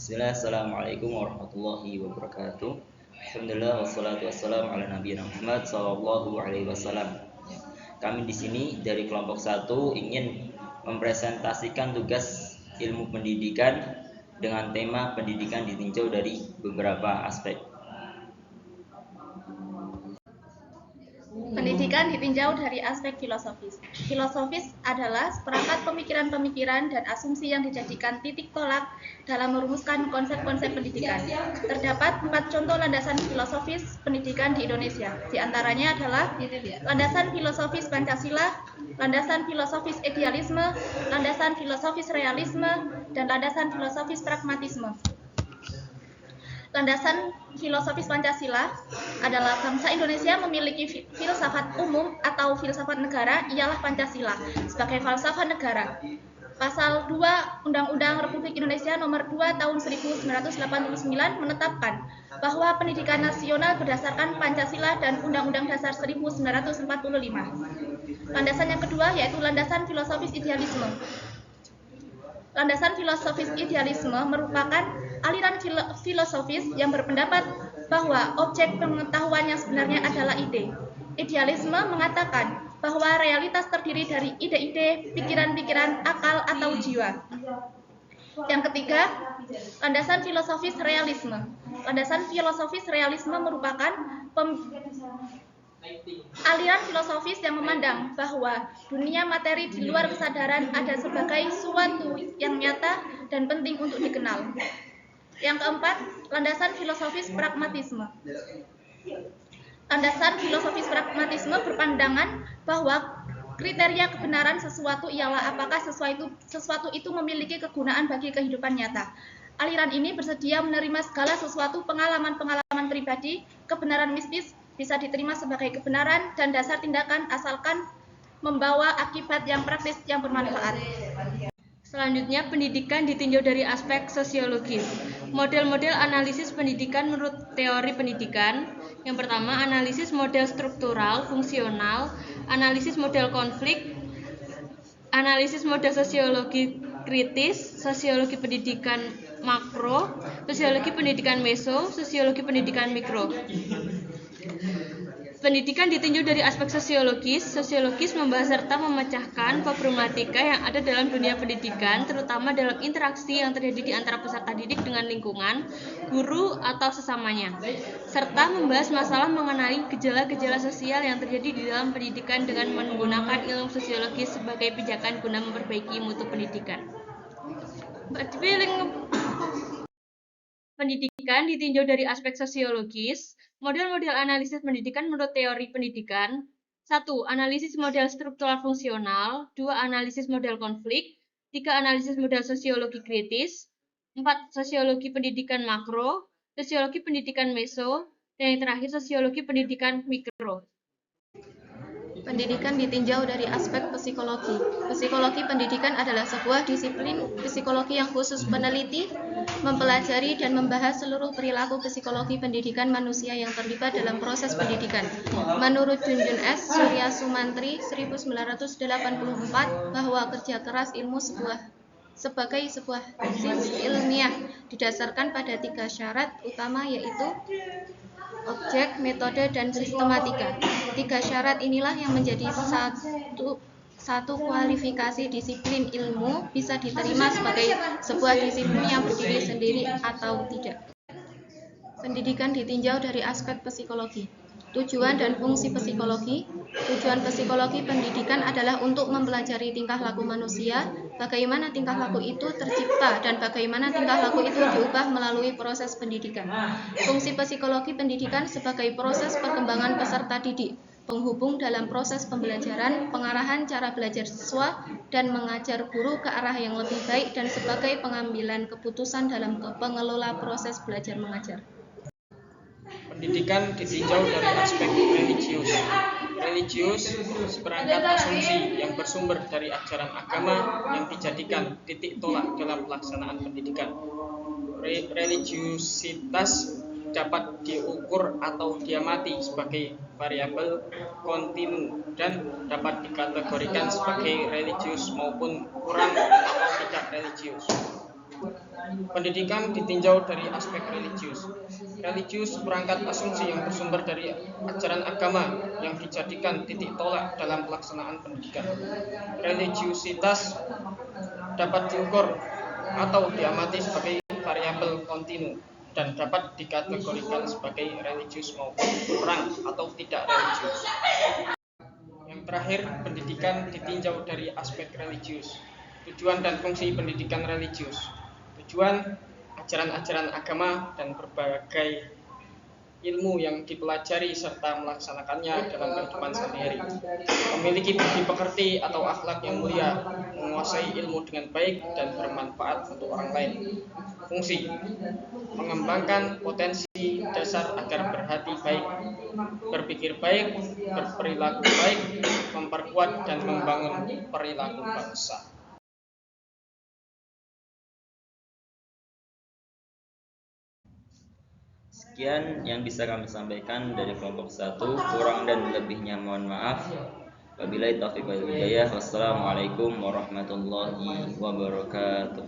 Bismillah, Assalamualaikum warahmatullahi wabarakatuh. Alhamdulillah wassalatu wassalamu ala nabiyina Muhammad sallallahu alaihi wasallam. Kami di sini dari kelompok 1 ingin mempresentasikan tugas ilmu pendidikan dengan tema pendidikan ditinjau dari beberapa aspek. Pendidikan ditinjau dari aspek filosofis. Filosofis adalah seperangkat pemikiran-pemikiran dan asumsi yang dijadikan titik tolak dalam merumuskan konsep-konsep pendidikan. Terdapat 4 contoh landasan filosofis pendidikan di Indonesia. Di antaranya adalah landasan filosofis Pancasila, landasan filosofis idealisme, landasan filosofis realisme, dan landasan filosofis pragmatisme. Landasan filosofis Pancasila adalah bangsa Indonesia memiliki filsafat umum atau filsafat negara ialah Pancasila sebagai falsafah negara. Pasal 2 Undang-Undang Republik Indonesia Nomor 2 Tahun 1989 menetapkan bahwa pendidikan nasional berdasarkan Pancasila dan Undang-Undang Dasar 1945. Landasan yang kedua yaitu landasan filosofis idealisme. Landasan filosofis idealisme merupakan aliran filosofis yang berpendapat bahwa objek pengetahuan yang sebenarnya adalah ide. Idealisme mengatakan bahwa realitas terdiri dari ide-ide, pikiran-pikiran, akal, atau jiwa. Yang ketiga, landasan filosofis realisme. Landasan filosofis realisme merupakan aliran filosofis yang memandang bahwa dunia materi di luar kesadaran ada sebagai suatu yang nyata dan penting untuk dikenal. Yang keempat, landasan filosofis pragmatisme. Landasan filosofis pragmatisme berpandangan bahwa kriteria kebenaran sesuatu ialah apakah sesuatu itu memiliki kegunaan bagi kehidupan nyata. Aliran ini bersedia menerima segala sesuatu pengalaman-pengalaman pribadi, kebenaran mistis, bisa diterima sebagai kebenaran dan dasar tindakan asalkan membawa akibat yang praktis yang bermanfaat. Selanjutnya, pendidikan ditinjau dari aspek sosiologis. Model-model analisis pendidikan menurut teori pendidikan. Yang pertama, analisis model struktural, fungsional, analisis model konflik, analisis model sosiologi kritis, sosiologi pendidikan makro, sosiologi pendidikan meso, sosiologi pendidikan mikro. Pendidikan ditinjau dari aspek sosiologis. Sosiologis membahas serta memecahkan problematika yang ada dalam dunia pendidikan, terutama dalam interaksi yang terjadi di antara peserta didik dengan lingkungan, guru, atau sesamanya, serta membahas masalah mengenai gejala-gejala sosial yang terjadi di dalam pendidikan dengan menggunakan ilmu sosiologis sebagai pijakan guna memperbaiki mutu pendidikan. Pendidikan ditinjau dari aspek sosiologis. Model-model analisis pendidikan menurut teori pendidikan. 1. Analisis model struktural fungsional. 2. Analisis model konflik. 3. Analisis model sosiologi kritis. 4. Sosiologi pendidikan makro. Sosiologi pendidikan meso. Dan yang terakhir, sosiologi pendidikan mikro. Pendidikan ditinjau dari aspek psikologi. Psikologi pendidikan adalah sebuah disiplin psikologi yang khusus meneliti, mempelajari, dan membahas seluruh perilaku psikologi pendidikan manusia yang terlibat dalam proses pendidikan. Menurut Junjun S. Surya Sumantri 1984 bahwa kerja keras ilmu sebagai sebuah tesis ilmiah didasarkan pada 3 syarat utama yaitu objek, metode, dan sistematika. 3 syarat inilah yang menjadi satu kualifikasi disiplin ilmu bisa diterima sebagai sebuah disiplin yang berdiri sendiri atau tidak. Pendidikan ditinjau dari aspek psikologi. Tujuan dan fungsi psikologi. Tujuan psikologi pendidikan adalah untuk mempelajari tingkah laku manusia, bagaimana tingkah laku itu tercipta, dan bagaimana tingkah laku itu diubah melalui proses pendidikan. Fungsi psikologi pendidikan sebagai proses perkembangan peserta didik, penghubung dalam proses pembelajaran, pengarahan cara belajar siswa, dan mengajar guru ke arah yang lebih baik, dan sebagai pengambilan keputusan dalam pengelola proses belajar mengajar. Pendidikan ditinjau dari aspek religius. Religius seperangkat asumsi yang bersumber dari ajaran agama yang dijadikan titik tolak dalam pelaksanaan pendidikan. Religiusitas dapat diukur atau diamati sebagai variabel kontinu dan dapat dikategorikan sebagai religius maupun kurang atau tidak religius. Pendidikan ditinjau dari aspek religius. Religius perangkat asumsi yang bersumber dari ajaran agama yang dijadikan titik tolak dalam pelaksanaan pendidikan. Religiusitas dapat diukur atau diamati sebagai variabel kontinu dan dapat dikategorikan sebagai religius maupun kurang atau tidak religius. Yang terakhir, pendidikan ditinjau dari aspek religius. Tujuan dan fungsi pendidikan religius. Tujuan, ajaran-ajaran agama dan berbagai ilmu yang dipelajari serta melaksanakannya dalam kehidupan sehari-hari. Memiliki budi pekerti atau akhlak yang mulia, menguasai ilmu dengan baik dan bermanfaat untuk orang lain. Fungsi, mengembangkan potensi dasar agar berhati baik, berpikir baik, berperilaku baik, memperkuat dan membangun perilaku bangsa. Sekian yang bisa kami sampaikan dari kelompok 1. Kurang dan lebihnya mohon maaf. Wabillahi taufiq wal hidayah. Wassalamualaikum warahmatullahi wabarakatuh.